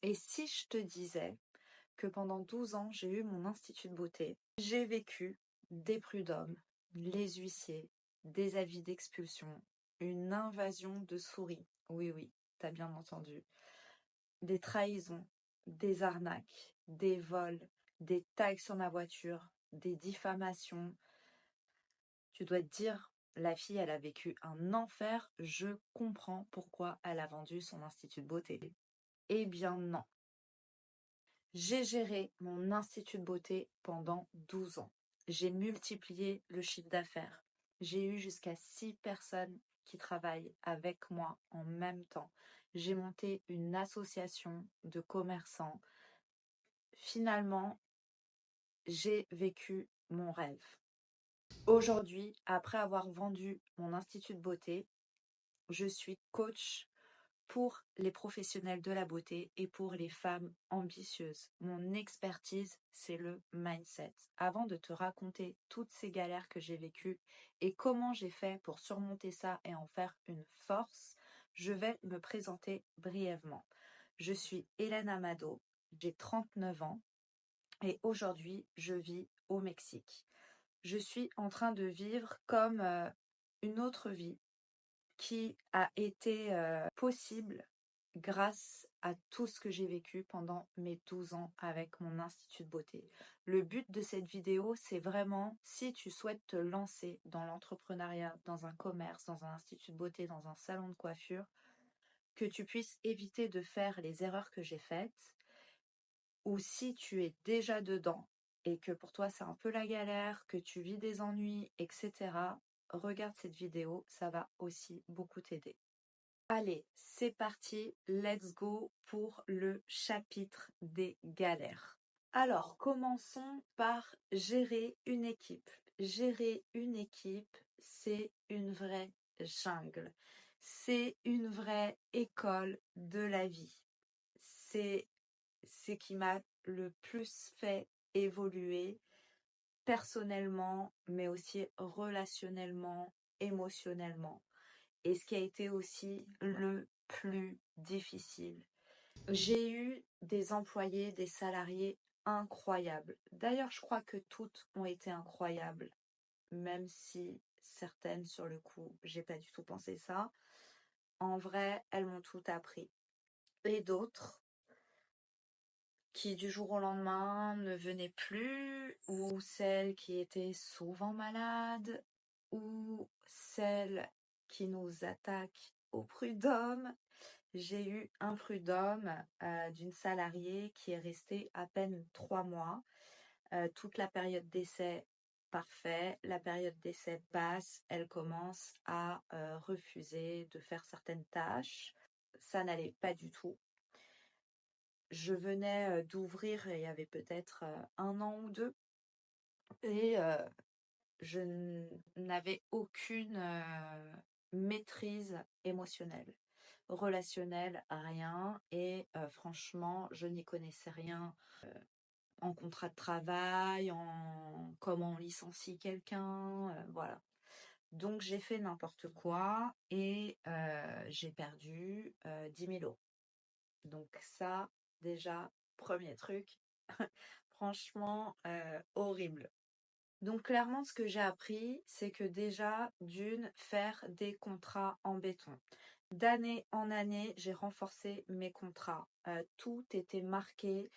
Et si je te disais que pendant 12 ans, j'ai eu mon institut de beauté, j'ai vécu des prud'hommes, les huissiers, des avis d'expulsion, une invasion de souris, oui, t'as bien entendu, des trahisons, des arnaques, des vols, des tags sur ma voiture, des diffamations. Tu dois te dire, la fille, elle a vécu un enfer, je comprends pourquoi elle a vendu son institut de beauté. Eh bien non. J'ai géré mon institut de beauté pendant 12 ans. J'ai multiplié le chiffre d'affaires. J'ai eu jusqu'à 6 personnes qui travaillent avec moi en même temps. J'ai monté une association de commerçants. Finalement, j'ai vécu mon rêve. Aujourd'hui, après avoir vendu mon institut de beauté, je suis coach pour les professionnels de la beauté et pour les femmes ambitieuses. Mon expertise, c'est le mindset. Avant de te raconter toutes ces galères que j'ai vécues et comment j'ai fait pour surmonter ça et en faire une force, je vais me présenter brièvement. Je suis Hélène Amado, j'ai 39 ans et aujourd'hui, je vis au Mexique. Je suis en train de vivre comme une autre vie qui a été possible grâce à tout ce que j'ai vécu pendant mes 12 ans avec mon institut de beauté. Le but de cette vidéo, c'est vraiment, si tu souhaites te lancer dans l'entrepreneuriat, dans un commerce, dans un institut de beauté, dans un salon de coiffure, que tu puisses éviter de faire les erreurs que j'ai faites, ou si tu es déjà dedans et que pour toi c'est un peu la galère, que tu vis des ennuis, etc., regarde cette vidéo, ça va aussi beaucoup t'aider. Allez, c'est parti, let's go pour le chapitre des galères. Alors, commençons par gérer une équipe. Gérer une équipe, c'est une vraie jungle. C'est une vraie école de la vie. C'est ce qui m'a le plus fait évoluer personnellement, mais aussi relationnellement, émotionnellement. Et ce qui a été aussi le plus difficile. J'ai eu des employés, des salariés incroyables. D'ailleurs, je crois que toutes ont été incroyables, même si certaines, sur le coup, j'ai pas du tout pensé ça. En vrai, elles m'ont tout appris. Et d'autres qui du jour au lendemain ne venaient plus, ou celles qui étaient souvent malades, ou celles qui nous attaquent au prud'homme. J'ai eu un prud'homme d'une salariée qui est restée à peine 3 mois. Toute la période d'essai, parfait. La période d'essai passe, elle commence à refuser de faire certaines tâches. Ça n'allait pas du tout. Je venais d'ouvrir, il y avait peut-être 1 an ou 2, et je n'avais aucune maîtrise émotionnelle, relationnelle, rien. Et franchement, je n'y connaissais rien en contrat de travail, en comment on licencie quelqu'un, voilà. Donc j'ai fait n'importe quoi et j'ai perdu 10 000 euros. Donc ça, déjà, premier truc, franchement, horrible. Donc clairement, ce que j'ai appris, c'est que déjà, faire des contrats en béton. D'année en année, j'ai renforcé mes contrats. Tout était marqué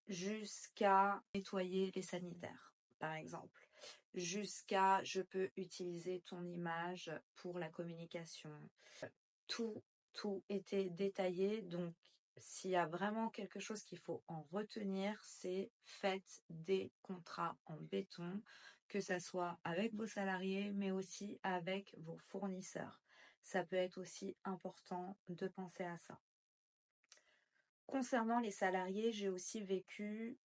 jusqu'à nettoyer les sanitaires, par exemple. Jusqu'à je peux utiliser ton image pour la communication. Tout était détaillé. Donc, s'il y a vraiment quelque chose qu'il faut en retenir, c'est faites des contrats en béton, que ça soit avec vos salariés, mais aussi avec vos fournisseurs. Ça peut être aussi important de penser à ça. Concernant les salariés, j'ai aussi vécu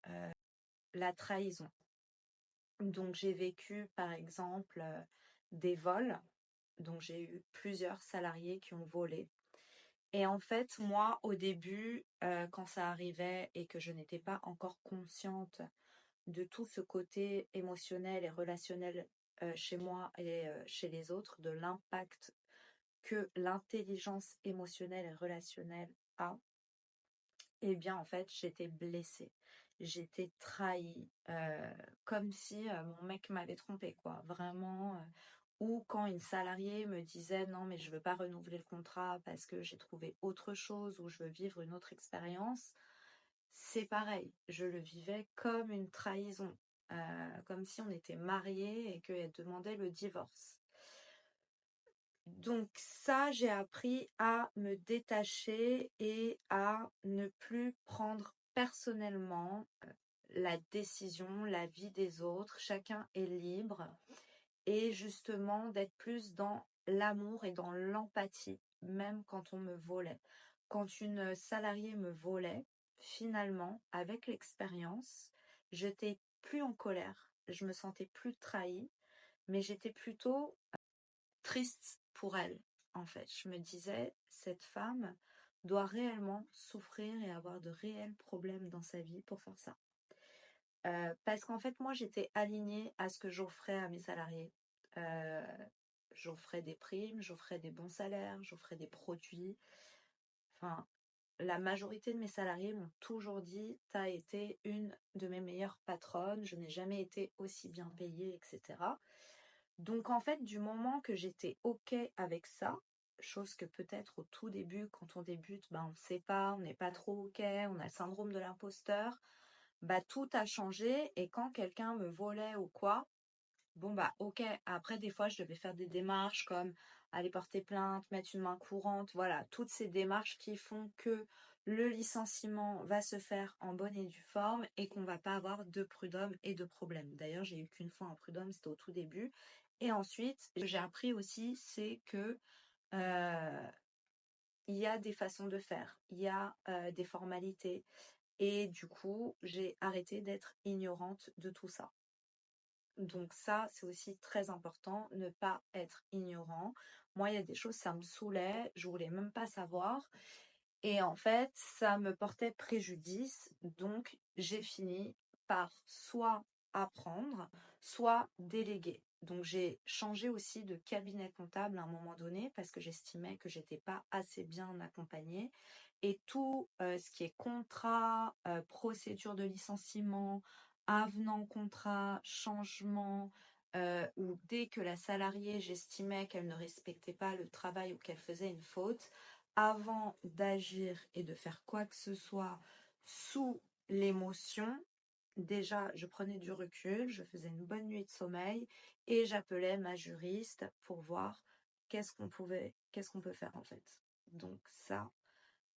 la trahison. Donc, j'ai vécu, par exemple, des vols. Donc, j'ai eu plusieurs salariés qui ont volé. Et en fait, moi, au début, quand ça arrivait et que je n'étais pas encore consciente de tout ce côté émotionnel et relationnel chez moi et chez les autres, de l'impact que l'intelligence émotionnelle et relationnelle a, eh bien, en fait, j'étais blessée. J'étais trahie, comme si, mon mec m'avait trompée, quoi. Vraiment, ou quand une salariée me disait: «Non, mais je veux pas renouveler le contrat parce que j'ai trouvé autre chose ou je veux vivre une autre expérience», c'est pareil. Je le vivais comme une trahison, comme si on était mariés et qu'elle demandait le divorce. Donc ça, j'ai appris à me détacher et à ne plus prendre personnellement la décision, la vie des autres. Chacun est libre et justement d'être plus dans l'amour et dans l'empathie, même quand on me volait. Quand une salariée me volait, finalement, avec l'expérience, j'étais plus en colère, je me sentais plus trahie, mais j'étais plutôt triste pour elle, en fait. Je me disais, cette femme doit réellement souffrir et avoir de réels problèmes dans sa vie pour faire ça. Parce qu'en fait, moi, j'étais alignée à ce que j'offrais à mes salariés. Heu, J'offrais des primes, j'offrais des bons salaires, j'offrais des produits. Enfin, la majorité de mes salariés m'ont toujours dit: «Tu as été une de mes meilleures patronnes, je n'ai jamais été aussi bien payée» et cetera. Donc en fait, du moment que j'étais OK avec ça, chose que peut-être au tout début, quand on débute, on ne sait pas, on n'est pas trop OK, on a le syndrome de l'imposteur, tout a changé et quand quelqu'un me volait ou quoi, bon OK, après des fois je devais faire des démarches comme aller porter plainte, mettre une main courante, voilà, toutes ces démarches qui font que le licenciement va se faire en bonne et due forme et qu'on va pas avoir de prud'homme et de problème. D'ailleurs, j'ai eu qu'une fois un prud'homme, c'était au tout début. Et ensuite, ce que j'ai appris aussi, c'est que il y a des façons de faire, il y a des formalités. Et du coup, j'ai arrêté d'être ignorante de tout ça. Donc ça, c'est aussi très important, ne pas être ignorant. Moi, il y a des choses, ça me saoulait, je voulais même pas savoir. Et en fait, ça me portait préjudice. Donc, j'ai fini par soit apprendre, soit déléguer. Donc, j'ai changé aussi de cabinet comptable à un moment donné parce que j'estimais que j'étais pas assez bien accompagnée. Et tout ce qui est contrat, procédure de licenciement, avenant contrat, changement, ou dès que la salariée, j'estimais qu'elle ne respectait pas le travail ou qu'elle faisait une faute, avant d'agir et de faire quoi que ce soit sous l'émotion, déjà, je prenais du recul, je faisais une bonne nuit de sommeil et j'appelais ma juriste pour voir qu'est-ce qu'on peut faire en fait. Donc ça,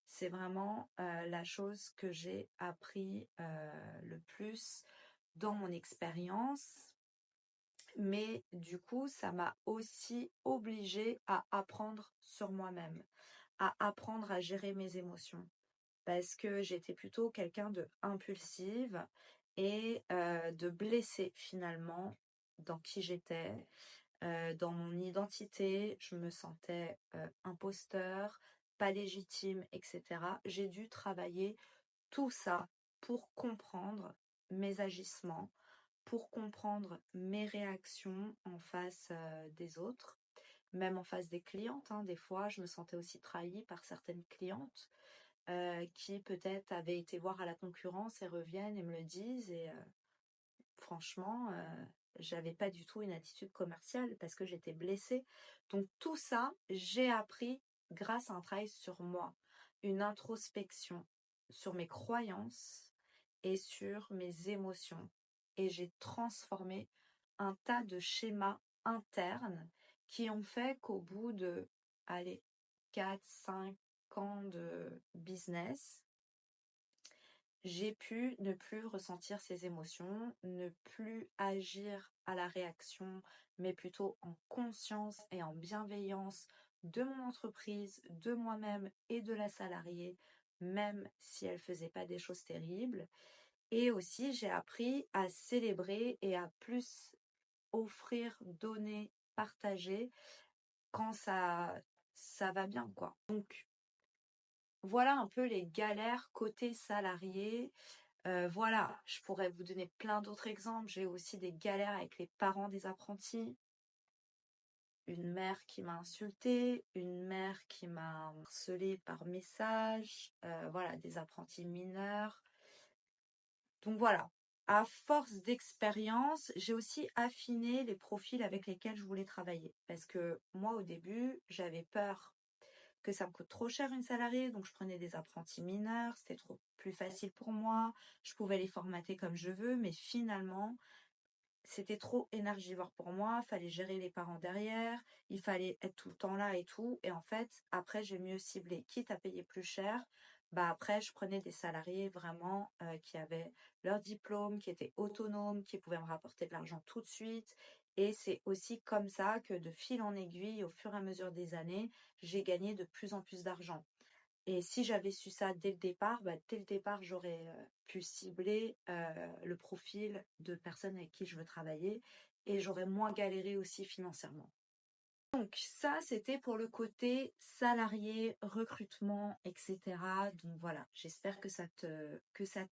c'est vraiment la chose que j'ai appris le plus dans mon expérience. Mais du coup, ça m'a aussi obligée à apprendre sur moi-même, à apprendre à gérer mes émotions. Parce que j'étais plutôt quelqu'un de impulsive et de blessée finalement dans qui j'étais, dans mon identité. Je me sentais imposteur, pas légitime, etc. J'ai dû travailler tout ça pour comprendre mes agissements, pour comprendre mes réactions en face des autres, même en face des clientes, hein. Des fois, je me sentais aussi trahie par certaines clientes qui peut-être avaient été voir à la concurrence et reviennent et me le disent. Et franchement, j'avais pas du tout une attitude commerciale parce que j'étais blessée. Donc tout ça, j'ai appris grâce à un travail sur moi, une introspection sur mes croyances et sur mes émotions. Et j'ai transformé un tas de schémas internes qui ont fait qu'au bout de, allez, 4, 5 ans de business, j'ai pu ne plus ressentir ces émotions, ne plus agir à la réaction, mais plutôt en conscience et en bienveillance de mon entreprise, de moi-même et de la salariée, même si elle faisait pas des choses terribles. Et aussi, j'ai appris à célébrer et à plus offrir, donner, partager quand ça va bien, quoi. Donc, voilà un peu les galères côté salarié. Voilà, je pourrais vous donner plein d'autres exemples. J'ai aussi des galères avec les parents des apprentis. une mère qui m'a insultée, une mère qui m'a harcelée par message, voilà, des apprentis mineurs. Donc voilà, à force d'expérience, j'ai aussi affiné les profils avec lesquels je voulais travailler. Parce que moi, au début, j'avais peur que ça me coûte trop cher une salariée, donc je prenais des apprentis mineurs, c'était trop plus facile pour moi, je pouvais les formater comme je veux, mais finalement, c'était trop énergivore pour moi, fallait gérer les parents derrière, il fallait être tout le temps là et tout. Et en fait, après, j'ai mieux ciblé. Quitte à payer plus cher, bah après, je prenais des salariés vraiment qui avaient leur diplôme, qui étaient autonomes, qui pouvaient me rapporter de l'argent tout de suite. Et c'est aussi comme ça que de fil en aiguille, au fur et à mesure des années, j'ai gagné de plus en plus d'argent. Et si j'avais su ça dès le départ, j'aurais pu cibler le profil de personnes avec qui je veux travailler et j'aurais moins galéré aussi financièrement. Donc ça, c'était pour le côté salarié, recrutement, etc. Donc voilà, j'espère que ça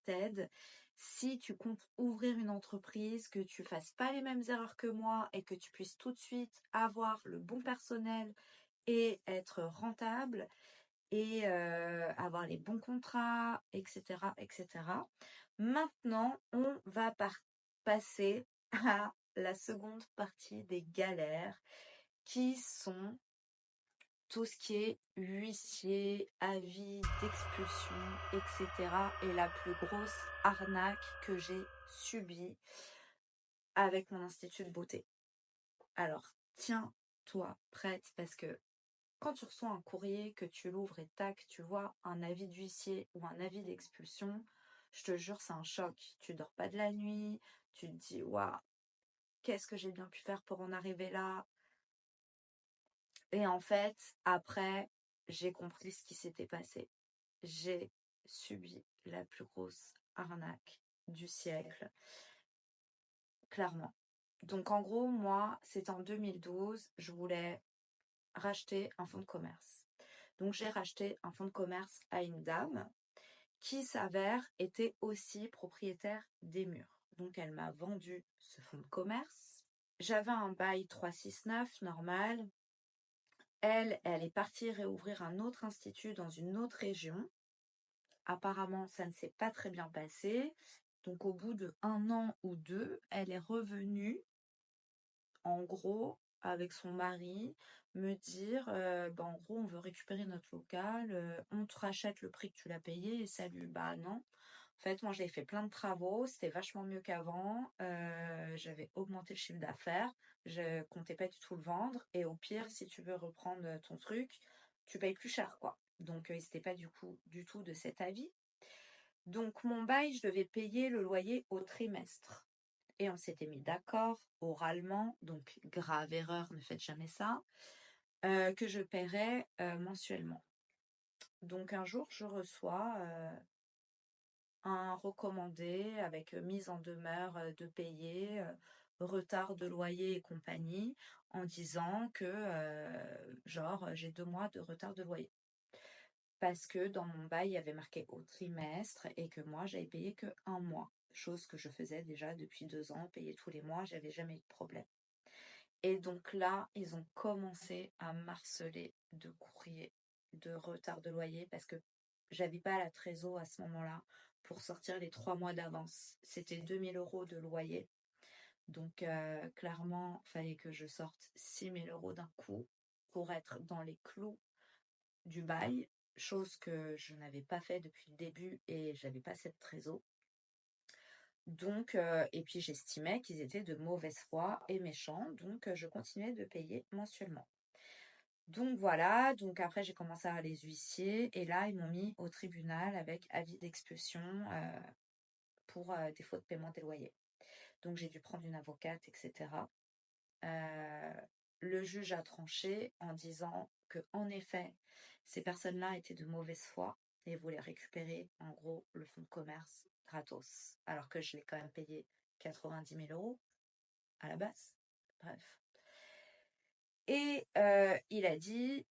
t'aide. Si tu comptes ouvrir une entreprise, que tu fasses pas les mêmes erreurs que moi et que tu puisses tout de suite avoir le bon personnel et être rentable, et avoir les bons contrats, etc., etc. Maintenant, on va passer à la seconde partie des galères, qui sont tout ce qui est huissier, avis d'expulsion, etc. Et la plus grosse arnaque que j'ai subie avec mon institut de beauté. Alors, tiens-toi prête, parce que quand tu reçois un courrier, que tu l'ouvres et tac, tu vois un avis d'huissier ou un avis d'expulsion, je te jure, c'est un choc. Tu dors pas de la nuit, tu te dis, waouh, qu'est-ce que j'ai bien pu faire pour en arriver là? Et en fait, après, j'ai compris ce qui s'était passé. J'ai subi la plus grosse arnaque du siècle, clairement. Donc en gros, moi, c'était en 2012, je voulais racheter un fonds de commerce. Donc j'ai racheté un fonds de commerce à une dame qui s'avère était aussi propriétaire des murs. Donc elle m'a vendu ce fonds de commerce. J'avais un bail 369 normal. Elle est partie réouvrir un autre institut dans une autre région. Apparemment, ça ne s'est pas très bien passé. Donc au bout de 1 an ou 2, elle est revenue, en gros, avec son mari, me dire, en gros, on veut récupérer notre local, on te rachète le prix que tu l'as payé, et salut. Bah non. En fait, moi, j'avais fait plein de travaux, c'était vachement mieux qu'avant, j'avais augmenté le chiffre d'affaires, je comptais pas du tout le vendre, et au pire, si tu veux reprendre ton truc, tu payes plus cher, quoi. Donc, ils n'étaient pas du tout de cet avis. Donc, mon bail, je devais payer le loyer au trimestre. Et on s'était mis d'accord oralement, donc grave erreur, ne faites jamais ça, que je paierais mensuellement. Donc un jour, je reçois un recommandé avec mise en demeure de payer, retard de loyer et compagnie, en disant que, genre, j'ai 2 mois de retard de loyer. Parce que dans mon bail, il y avait marqué au trimestre et que moi, j'avais payé que 1 mois. Chose que je faisais déjà depuis 2 ans, payer tous les mois, j'avais jamais eu de problème. Et donc là, ils ont commencé à m'harceler de courrier, de retard de loyer, parce que j'avais pas la trésor à ce moment-là pour sortir les 3 mois d'avance. C'était 2 000 € de loyer. Donc clairement, il fallait que je sorte 6 000 € d'un coup pour être dans les clous du bail, chose que je n'avais pas fait depuis le début et j'avais pas cette trésor. Donc, et puis j'estimais qu'ils étaient de mauvaise foi et méchants, donc je continuais de payer mensuellement. Donc voilà, donc après j'ai commencé à avoir les huissiers et là ils m'ont mis au tribunal avec avis d'expulsion pour défaut de paiement des loyers. Donc j'ai dû prendre une avocate, etc. Le juge a tranché en disant que en effet ces personnes-là étaient de mauvaise foi et voulaient récupérer en gros le fonds de commerce gratos, alors que je l'ai quand même payé 90 000 € à la base. Bref. Et il a dit,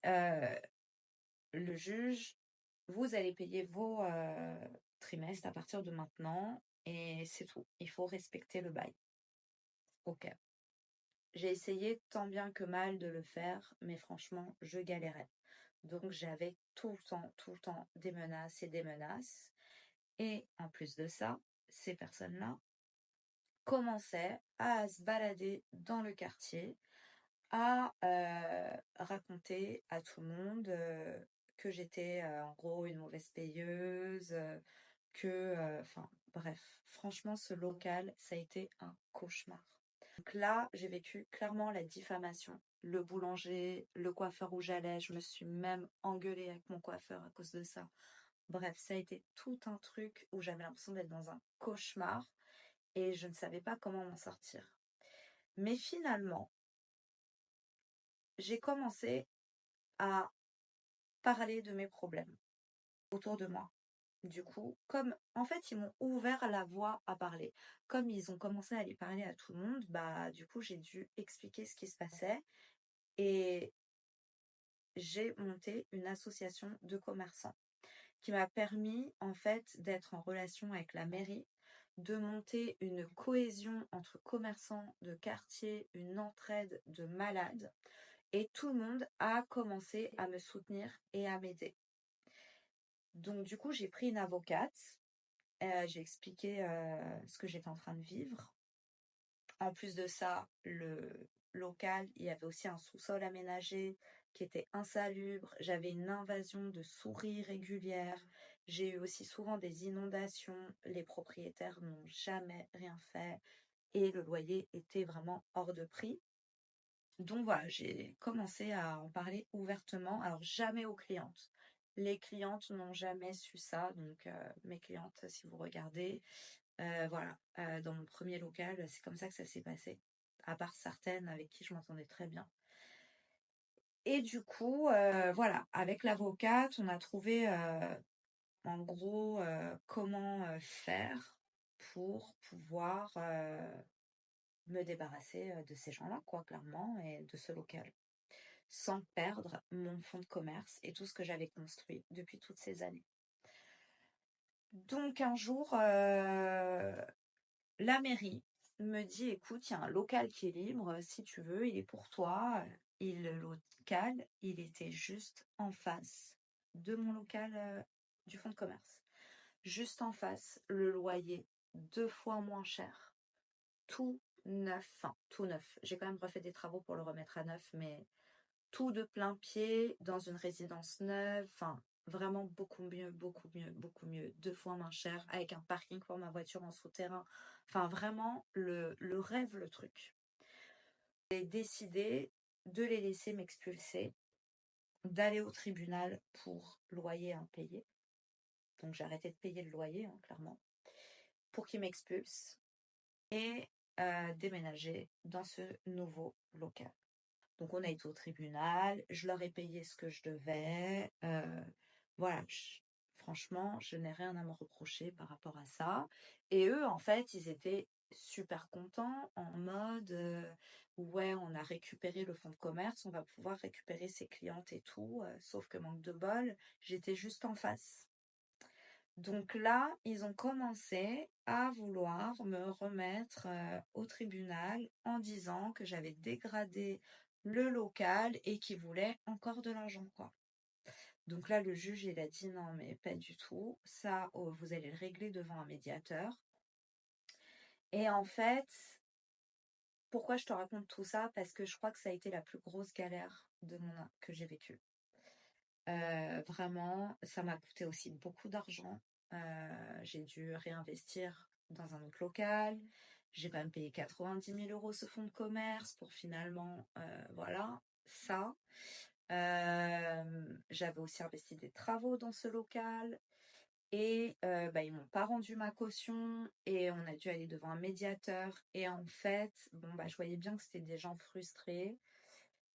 le juge, vous allez payer vos trimestres à partir de maintenant et c'est tout. Il faut respecter le bail. Ok. J'ai essayé tant bien que mal de le faire, mais franchement, je galérais. Donc j'avais tout le temps des menaces et des menaces. Et en plus de ça, ces personnes-là commençaient à se balader dans le quartier, à raconter à tout le monde que j'étais en gros une mauvaise payeuse, enfin bref, franchement ce local, ça a été un cauchemar. Donc là, j'ai vécu clairement la diffamation. Le boulanger, le coiffeur où j'allais, je me suis même engueulée avec mon coiffeur à cause de ça. Bref, ça a été tout un truc où j'avais l'impression d'être dans un cauchemar et je ne savais pas comment m'en sortir. Mais finalement, j'ai commencé à parler de mes problèmes autour de moi. Du coup, comme en fait, ils m'ont ouvert la voie à parler. Comme ils ont commencé à aller parler à tout le monde, bah du coup, j'ai dû expliquer ce qui se passait et j'ai monté une association de commerçants qui m'a permis en fait d'être en relation avec la mairie, de monter une cohésion entre commerçants de quartier, une entraide de malades et tout le monde a commencé à me soutenir et à m'aider. Donc du coup, j'ai pris une avocate, j'ai expliqué ce que j'étais en train de vivre. En plus de ça, le local, il y avait aussi un sous-sol aménagé qui était insalubre. J'avais une invasion de souris régulière. J'ai eu aussi souvent des inondations. Les propriétaires n'ont jamais rien fait et le loyer était vraiment hors de prix. Donc voilà, j'ai commencé à en parler ouvertement. Alors jamais aux clientes. Les clientes n'ont jamais su ça. Donc mes clientes, si vous regardez, voilà, dans mon premier local, c'est comme ça que ça s'est passé. À part certaines avec qui je m'entendais très bien. Et du coup, voilà, avec l'avocate, on a trouvé en gros comment faire pour pouvoir me débarrasser de ces gens-là, quoi, clairement, et de ce local, sans perdre mon fonds de commerce et tout ce que j'avais construit depuis toutes ces années. Donc un jour, la mairie me dit, écoute, il y a un local qui est libre, si tu veux, il est pour toi. Et le local, il était juste en face de mon local du fonds de commerce. Juste en face, le loyer 2 fois moins cher. Tout neuf, enfin tout neuf. J'ai quand même refait des travaux pour le remettre à neuf, mais tout de plein pied, dans une résidence neuve, enfin vraiment beaucoup mieux, beaucoup mieux, beaucoup mieux, 2 fois moins cher, avec un parking pour ma voiture en souterrain, enfin vraiment le rêve, le truc. J'ai décidé de les laisser m'expulser, d'aller au tribunal pour loyer impayé, donc j'ai arrêté de payer le loyer, hein, clairement, pour qu'ils m'expulsent et déménager dans ce nouveau local. Donc on a été au tribunal, je leur ai payé ce que je devais. Voilà, franchement, je n'ai rien à me reprocher par rapport à ça. Et eux, en fait, ils étaient super contents en mode ouais, on a récupéré le fonds de commerce, on va pouvoir récupérer ses clientes et tout. Sauf que manque de bol, j'étais juste en face. Donc là, ils ont commencé à vouloir me remettre au tribunal en disant que j'avais dégradé le local et qu'ils voulaient encore de l'argent, quoi. Donc là, le juge, il a dit non, mais pas du tout. Ça, oh, vous allez le régler devant un médiateur. Et en fait, pourquoi je te raconte tout ça? Parce que je crois que ça a été la plus grosse galère que j'ai vécue. Vraiment, ça m'a coûté aussi beaucoup d'argent. J'ai dû réinvestir dans un autre local. J'ai quand même payé 90 000 € ce fonds de commerce pour finalement, voilà, ça. J'avais aussi investi des travaux dans ce local et bah, ils m'ont pas rendu ma caution et on a dû aller devant un médiateur. Et en fait, bon, bah, je voyais bien que c'était des gens frustrés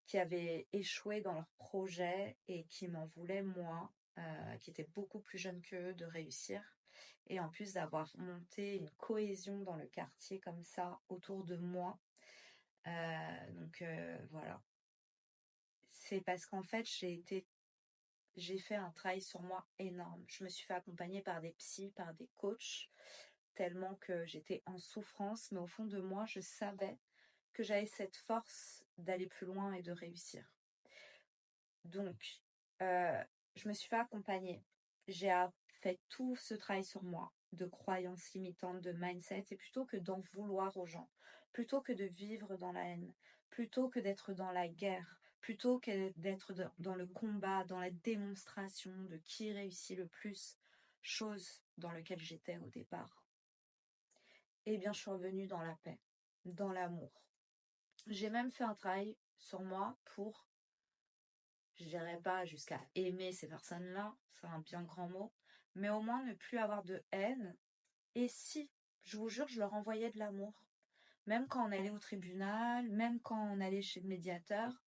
qui avaient échoué dans leur projet et qui m'en voulaient moi, qui étais beaucoup plus jeune qu'eux, de réussir. Et en plus d'avoir monté une cohésion dans le quartier comme ça autour de moi. Donc voilà. C'est parce qu'en fait, j'ai fait un travail sur moi énorme. Je me suis fait accompagner par des psys, par des coachs, tellement que j'étais en souffrance. Mais au fond de moi, je savais que j'avais cette force d'aller plus loin et de réussir. Donc, je me suis fait accompagner. Fait tout ce travail sur moi, de croyances limitantes, de mindset, et plutôt que d'en vouloir aux gens, plutôt que de vivre dans la haine, plutôt que d'être dans la guerre, plutôt que d'être dans le combat, dans la démonstration de qui réussit le plus, chose dans laquelle j'étais au départ, eh bien, je suis revenue dans la paix, dans l'amour. J'ai même fait un travail sur moi pour, je dirais pas jusqu'à aimer ces personnes-là, c'est un bien grand mot, mais au moins ne plus avoir de haine. Et si, je vous jure, je leur envoyais de l'amour. Même quand on allait au tribunal, même quand on allait chez le médiateur.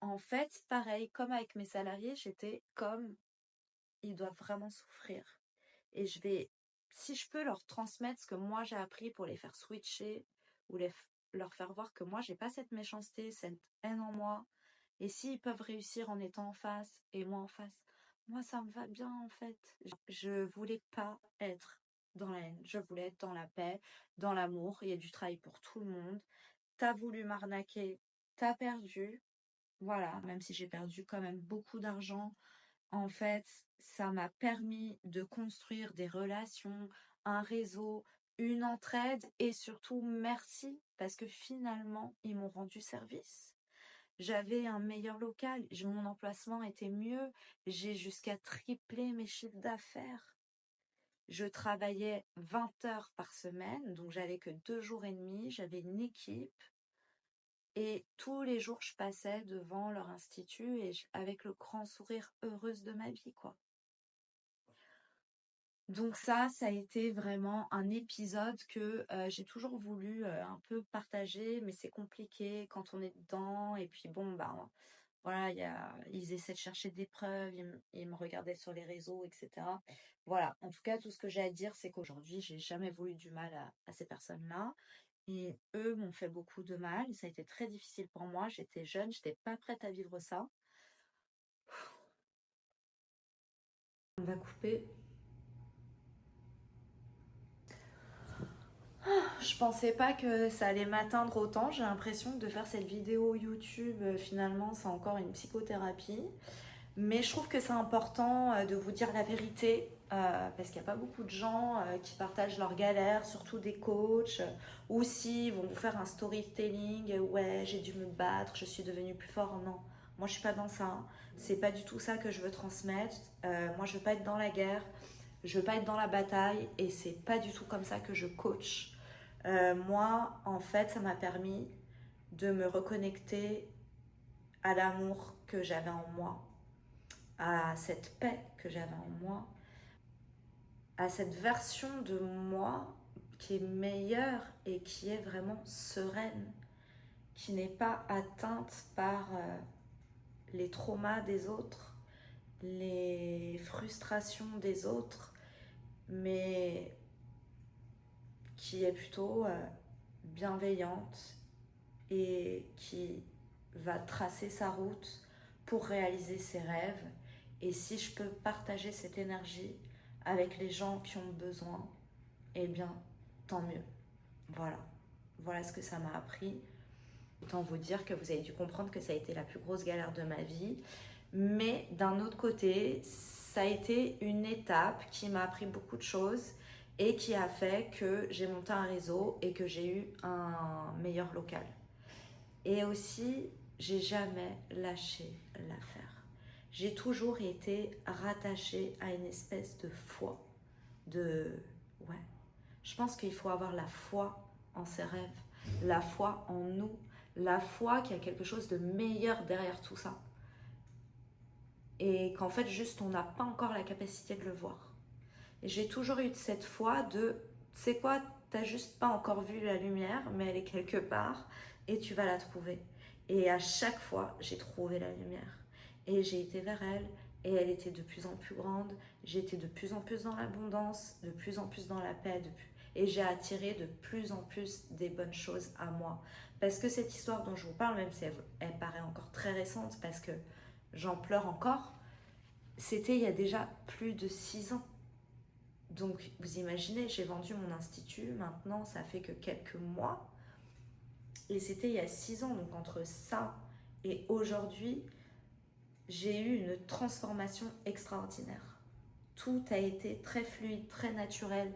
En fait, pareil, comme avec mes salariés, j'étais comme, ils doivent vraiment souffrir. Et si je peux leur transmettre ce que moi j'ai appris pour les faire switcher, ou leur faire voir que moi j'ai pas cette méchanceté, cette haine en moi, et s'ils peuvent réussir en étant en face et moi en face, moi ça me va bien en fait. Je voulais pas être dans la haine, je voulais être dans la paix, dans l'amour. Il y a du travail pour tout le monde. T'as voulu m'arnaquer, t'as perdu. Voilà, même si j'ai perdu quand même beaucoup d'argent, en fait, ça m'a permis de construire des relations, un réseau, une entraide, et surtout merci parce que finalement, ils m'ont rendu service. J'avais un meilleur local, mon emplacement était mieux, j'ai jusqu'à triplé mes chiffres d'affaires. Je travaillais 20 heures par semaine, donc j'avais que 2 jours et demi, j'avais une équipe. Et tous les jours, je passais devant leur institut et avec le grand sourire heureuse de ma vie, quoi. Donc ça a été vraiment un épisode que j'ai toujours voulu un peu partager, mais c'est compliqué quand on est dedans. Et puis bon, bah voilà, ils essaient de chercher des preuves, ils me regardaient sur les réseaux, etc. Voilà, en tout cas, tout ce que j'ai à dire, c'est qu'aujourd'hui, j'ai jamais voulu du mal à ces personnes-là. Et eux m'ont fait beaucoup de mal. Ça a été très difficile pour moi. J'étais jeune, j'étais pas prête à vivre ça. On va couper. Je pensais pas que ça allait m'atteindre autant. J'ai l'impression que de faire cette vidéo YouTube, finalement, c'est encore une psychothérapie. Mais je trouve que c'est important de vous dire la vérité, parce qu'il n'y a pas beaucoup de gens qui partagent leurs galères, surtout des coachs, ou si ils vont vous faire un storytelling, ouais, j'ai dû me battre, je suis devenue plus fort. Non, moi je suis pas dans ça. C'est pas du tout ça que je veux transmettre. Moi je veux pas être dans la guerre, je veux pas être dans la bataille, et c'est pas du tout comme ça que je coach. Moi, en fait, ça m'a permis de me reconnecter à l'amour que j'avais en moi, à cette paix que j'avais en moi, à cette version de moi qui est meilleure et qui est vraiment sereine, qui n'est pas atteinte par les traumas des autres, les frustrations des autres, mais qui est plutôt bienveillante et qui va tracer sa route pour réaliser ses rêves. Et si je peux partager cette énergie avec les gens qui ont besoin, eh bien, tant mieux. Voilà. Voilà ce que ça m'a appris. Autant vous dire que vous avez dû comprendre que ça a été la plus grosse galère de ma vie. Mais d'un autre côté, ça a été une étape qui m'a appris beaucoup de choses et qui a fait que j'ai monté un réseau et que j'ai eu un meilleur local. Et aussi, j'ai jamais lâché l'affaire. J'ai toujours été rattachée à une espèce de foi. Ouais. Je pense qu'il faut avoir la foi en ses rêves, la foi en nous, la foi qu'il y a quelque chose de meilleur derrière tout ça. Et qu'en fait, juste, on n'a pas encore la capacité de le voir. Et j'ai toujours eu cette foi de, tu sais quoi, t'as juste pas encore vu la lumière, mais elle est quelque part et tu vas la trouver. Et à chaque fois, j'ai trouvé la lumière. Et j'ai été vers elle et elle était de plus en plus grande. J'étais de plus en plus dans l'abondance, de plus en plus dans la paix. Et j'ai attiré de plus en plus des bonnes choses à moi. Parce que cette histoire dont je vous parle, même si elle paraît encore très récente, parce que j'en pleure encore, c'était il y a déjà plus de 6 ans. Donc, vous imaginez, j'ai vendu mon institut, maintenant, ça fait que quelques mois. Et c'était il y a 6 ans, donc entre ça et aujourd'hui, j'ai eu une transformation extraordinaire. Tout a été très fluide, très naturel,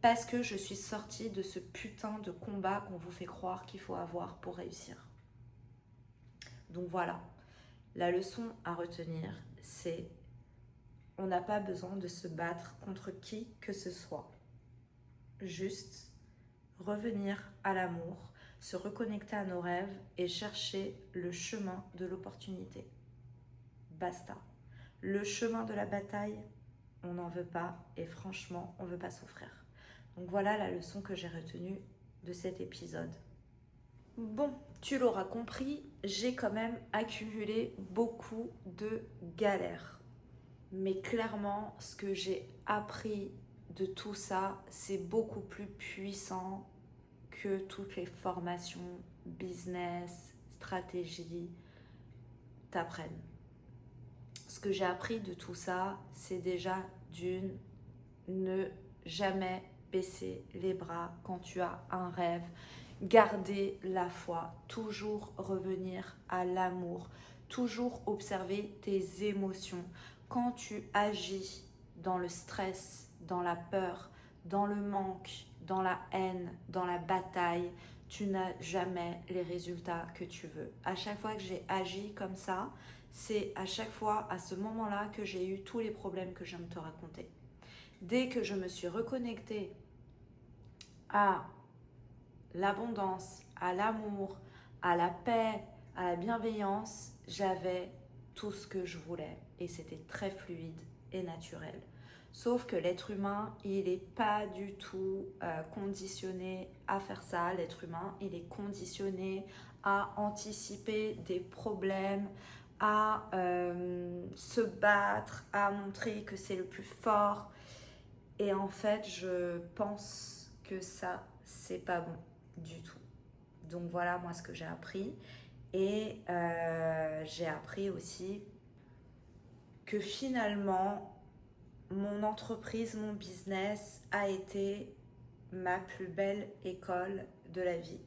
parce que je suis sortie de ce putain de combat qu'on vous fait croire qu'il faut avoir pour réussir. Donc voilà, la leçon à retenir, c'est on n'a pas besoin de se battre contre qui que ce soit. Juste revenir à l'amour, se reconnecter à nos rêves et chercher le chemin de l'opportunité. Basta. Le chemin de la bataille, on n'en veut pas et franchement, on ne veut pas souffrir. Donc voilà la leçon que j'ai retenue de cet épisode. Bon, tu l'auras compris, j'ai quand même accumulé beaucoup de galères. Mais clairement, ce que j'ai appris de tout ça, c'est beaucoup plus puissant que toutes les formations, business, stratégie t'apprennent. Ce que j'ai appris de tout ça, c'est déjà ne jamais baisser les bras quand tu as un rêve. Garder la foi, toujours revenir à l'amour, toujours observer tes émotions. Quand tu agis dans le stress, dans la peur, dans le manque, dans la haine, dans la bataille, tu n'as jamais les résultats que tu veux. À chaque fois que j'ai agi comme ça, c'est à chaque fois à ce moment-là que j'ai eu tous les problèmes que je viens de te raconter. Dès que je me suis reconnectée à l'abondance, à l'amour, à la paix, à la bienveillance, j'avais tout ce que je voulais et c'était très fluide et naturel. Sauf que l'être humain, il n'est pas du tout conditionné à faire ça. L'être humain, il est conditionné à anticiper des problèmes, à se battre, à montrer que c'est le plus fort. Et en fait, je pense que ça, c'est pas bon du tout. Donc voilà moi ce que j'ai appris. Et j'ai appris aussi que finalement, mon entreprise, mon business a été ma plus belle école de la vie.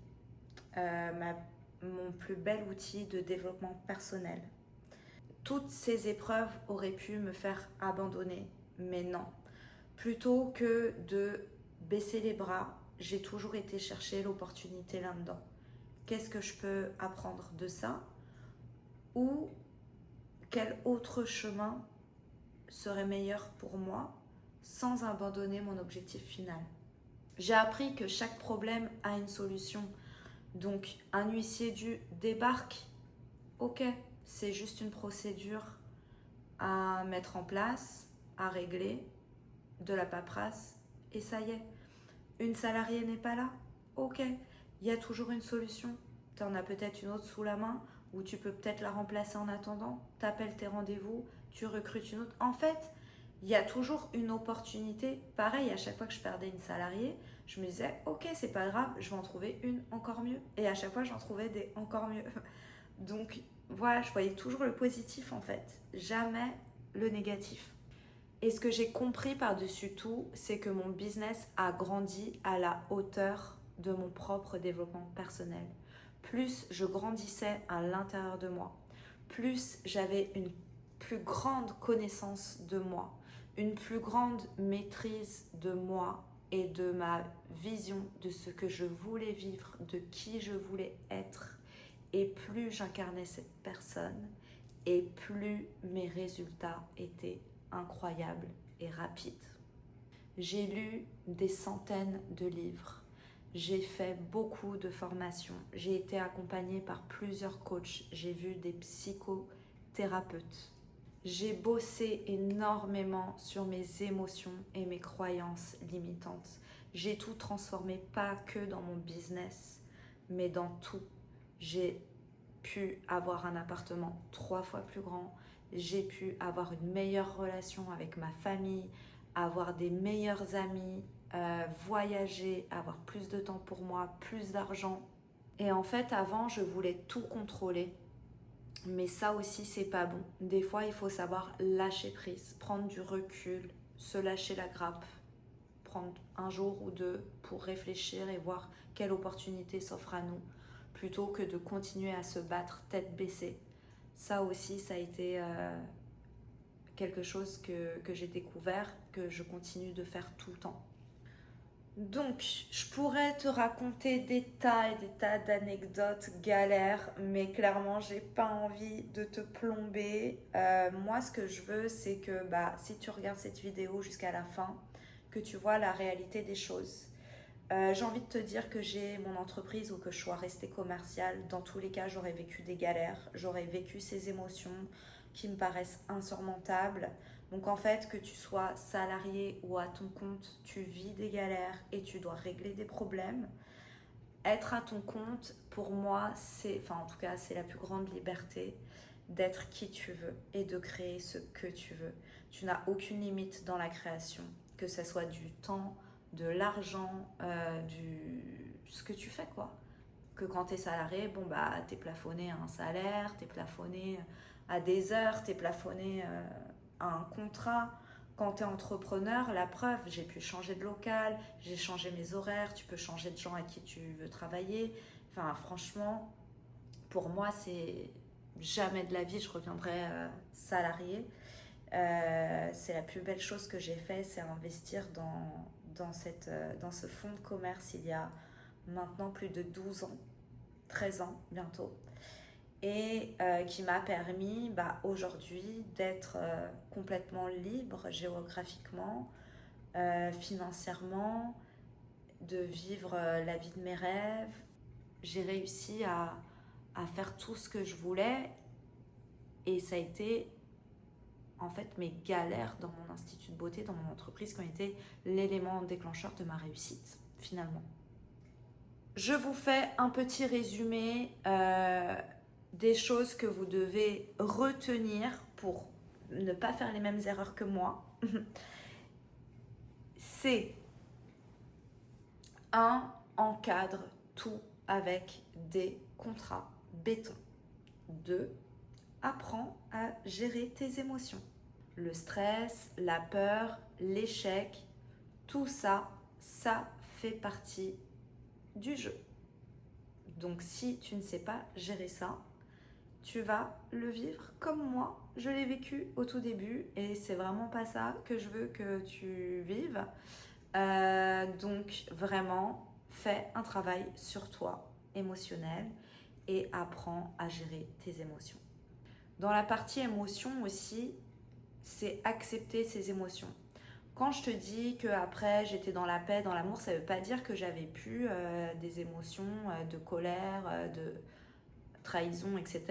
Mon plus bel outil de développement personnel. Toutes ces épreuves auraient pu me faire abandonner, mais non. Plutôt que de baisser les bras, j'ai toujours été chercher l'opportunité là-dedans. Qu'est-ce que je peux apprendre de ça? Ou quel autre chemin serait meilleur pour moi sans abandonner mon objectif final? J'ai appris que chaque problème a une solution. Donc, un huissier débarque, ok, c'est juste une procédure à mettre en place, à régler, de la paperasse, et ça y est. Une salariée n'est pas là, ok, il y a toujours une solution. Tu en as peut-être une autre sous la main, ou tu peux peut-être la remplacer en attendant. Tu appelles tes rendez-vous, tu recrutes une autre. En fait, il y a toujours une opportunité. Pareil, à chaque fois que je perdais une salariée, je me disais, ok, c'est pas grave, je vais en trouver une encore mieux. Et à chaque fois, j'en trouvais des encore mieux. Donc voilà, je voyais toujours le positif en fait, jamais le négatif. Et ce que j'ai compris par-dessus tout, c'est que mon business a grandi à la hauteur de mon propre développement personnel. Plus je grandissais à l'intérieur de moi, plus j'avais une plus grande connaissance de moi, une plus grande maîtrise de moi et de ma vision de ce que je voulais vivre, de qui je voulais être. Et plus j'incarnais cette personne, et plus mes résultats étaient incroyables et rapides. J'ai lu des centaines de livres. J'ai fait beaucoup de formations. J'ai été accompagnée par plusieurs coachs. J'ai vu des psychothérapeutes. J'ai bossé énormément sur mes émotions et mes croyances limitantes. J'ai tout transformé, pas que dans mon business, mais dans tout. J'ai pu avoir un appartement 3 fois plus grand. J'ai pu avoir une meilleure relation avec ma famille, avoir des meilleurs amis, voyager, avoir plus de temps pour moi, plus d'argent. Et en fait, avant, je voulais tout contrôler. Mais ça aussi, c'est pas bon. Des fois, il faut savoir lâcher prise, prendre du recul, se lâcher la grappe, prendre un jour ou deux pour réfléchir et voir quelle opportunité s'offre à nous, plutôt que de continuer à se battre tête baissée. Ça aussi, ça a été quelque chose que j'ai découvert, que je continue de faire tout le temps. Donc, je pourrais te raconter des tas et des tas d'anecdotes galères, mais clairement, j'ai pas envie de te plomber. Moi, ce que je veux, c'est que si tu regardes cette vidéo jusqu'à la fin, que tu vois la réalité des choses. J'ai envie de te dire que j'ai mon entreprise ou que je sois restée commerciale. Dans tous les cas, j'aurais vécu des galères, j'aurais vécu ces émotions qui me paraissent insurmontables. Donc en fait, que tu sois salarié ou à ton compte, tu vis des galères et tu dois régler des problèmes. Être à ton compte, pour moi, en tout cas, c'est la plus grande liberté d'être qui tu veux et de créer ce que tu veux. Tu n'as aucune limite dans la création, que ce soit du temps, de l'argent, ce que tu fais quoi. Que quand tu es salarié, tu es plafonné à un salaire, tu es plafonné à des heures, tu es plafonné à un contrat. Quand tu es entrepreneur, la preuve, j'ai pu changer de local, j'ai changé mes horaires, tu peux changer de gens avec qui tu veux travailler. Enfin, franchement, pour moi, c'est jamais de la vie, je reviendrai salarié. C'est la plus belle chose que j'ai fait, c'est investir dans ce fonds de commerce il y a maintenant plus de 12 ans, 13 ans bientôt, et qui m'a permis aujourd'hui d'être complètement libre géographiquement, financièrement, de vivre la vie de mes rêves. J'ai réussi à faire tout ce que je voulais et ça a été en fait mes galères dans mon institut de beauté, dans mon entreprise qui ont été l'élément déclencheur de ma réussite finalement. Je vous fais un petit résumé des choses que vous devez retenir pour ne pas faire les mêmes erreurs que moi. C'est 1. Encadre tout avec des contrats béton. 2. Apprends à gérer tes émotions. Le stress, la peur, l'échec, tout ça, ça fait partie du jeu. Donc si tu ne sais pas gérer ça, tu vas le vivre comme moi, je l'ai vécu au tout début et c'est vraiment pas ça que je veux que tu vives. Donc vraiment, fais un travail sur toi émotionnel et apprends à gérer tes émotions. Dans la partie émotion aussi, c'est accepter ses émotions. Quand je te dis qu'après j'étais dans la paix, dans l'amour, ça ne veut pas dire que j'avais plus des émotions de colère, de trahison, etc.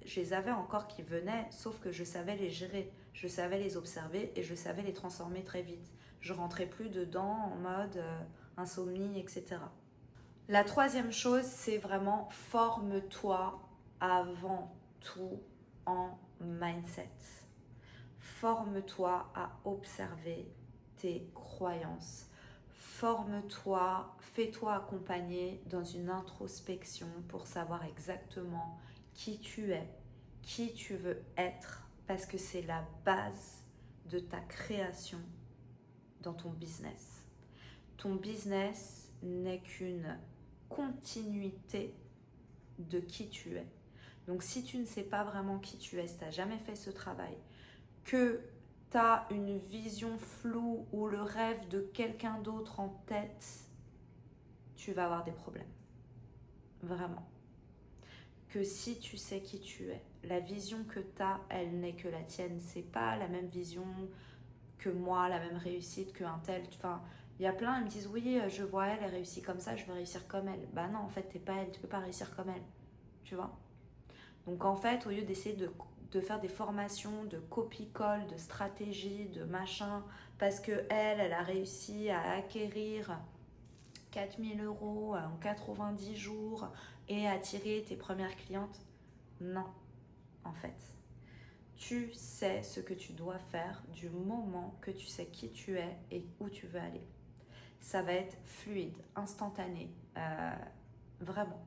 Je les avais encore qui venaient, sauf que je savais les gérer, je savais les observer et je savais les transformer très vite. Je rentrais plus dedans en mode insomnie, etc. La troisième chose, c'est vraiment forme-toi avant tout en mindset. Forme-toi à observer tes croyances. Forme-toi, fais-toi accompagner dans une introspection pour savoir exactement qui tu es, qui tu veux être, parce que c'est la base de ta création dans ton business. Ton business n'est qu'une continuité de qui tu es. Donc si tu ne sais pas vraiment qui tu es, si tu n'as jamais fait ce travail, que tu as une vision floue ou le rêve de quelqu'un d'autre en tête, tu vas avoir des problèmes. Vraiment. Que si tu sais qui tu es, la vision que tu as, elle n'est que la tienne. C'est pas la même vision que moi, la même réussite qu'un tel. Enfin, il y a plein, ils me disent oui, je vois elle réussit comme ça, je veux réussir comme elle. Bah non, en fait, t'es pas elle, tu peux pas réussir comme elle. Tu vois? Donc en fait, au lieu d'essayer de faire des formations de copie-colle, de stratégie, de machin, parce que elle a réussi à acquérir 4000 € en 90 jours et attirer tes premières clientes. Non, en fait. Tu sais ce que tu dois faire du moment que tu sais qui tu es et où tu veux aller. Ça va être fluide, instantané, vraiment.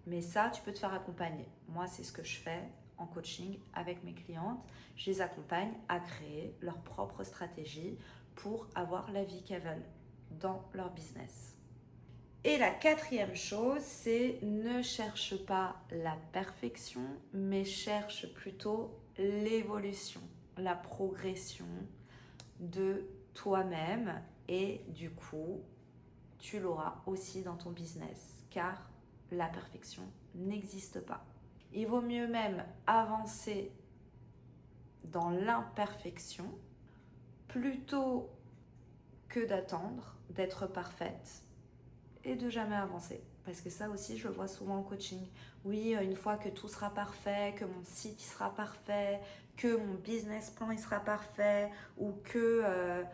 Mais ça, tu peux te faire accompagner. Moi, c'est ce que je fais en coaching avec mes clientes. Je les accompagne à créer leur propre stratégie pour avoir la vie qu'elles veulent dans leur business. Et la quatrième chose, c'est ne cherche pas la perfection, mais cherche plutôt l'évolution, la progression de toi-même. Et du coup, tu l'auras aussi dans ton business, car la perfection n'existe pas. Il vaut mieux même avancer dans l'imperfection plutôt que d'attendre d'être parfaite et de jamais avancer. Parce que ça aussi, je le vois souvent en coaching. Oui, une fois que tout sera parfait, que mon site il sera parfait, que mon business plan il sera parfait, ou que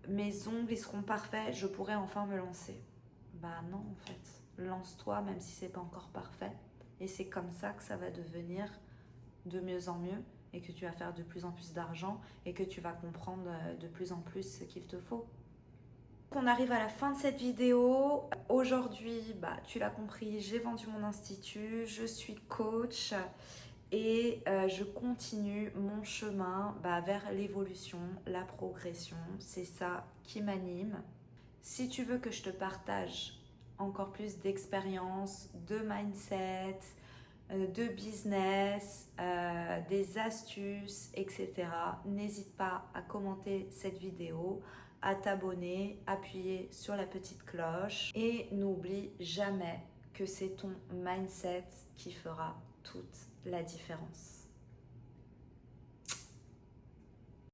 mes ongles ils seront parfaits, je pourrai enfin me lancer. Bah non, en fait. Lance-toi même si c'est pas encore parfait. Et c'est comme ça que ça va devenir de mieux en mieux et que tu vas faire de plus en plus d'argent et que tu vas comprendre de plus en plus ce qu'il te faut. On arrive à la fin de cette vidéo. Aujourd'hui, tu l'as compris, j'ai vendu mon institut, je suis coach et je continue mon chemin vers l'évolution, la progression. C'est ça qui m'anime. Si tu veux que je te partage encore plus d'expériences, de mindset, de business, des astuces, etc. N'hésite pas à commenter cette vidéo, à t'abonner, appuyer sur la petite cloche et n'oublie jamais que c'est ton mindset qui fera toute la différence.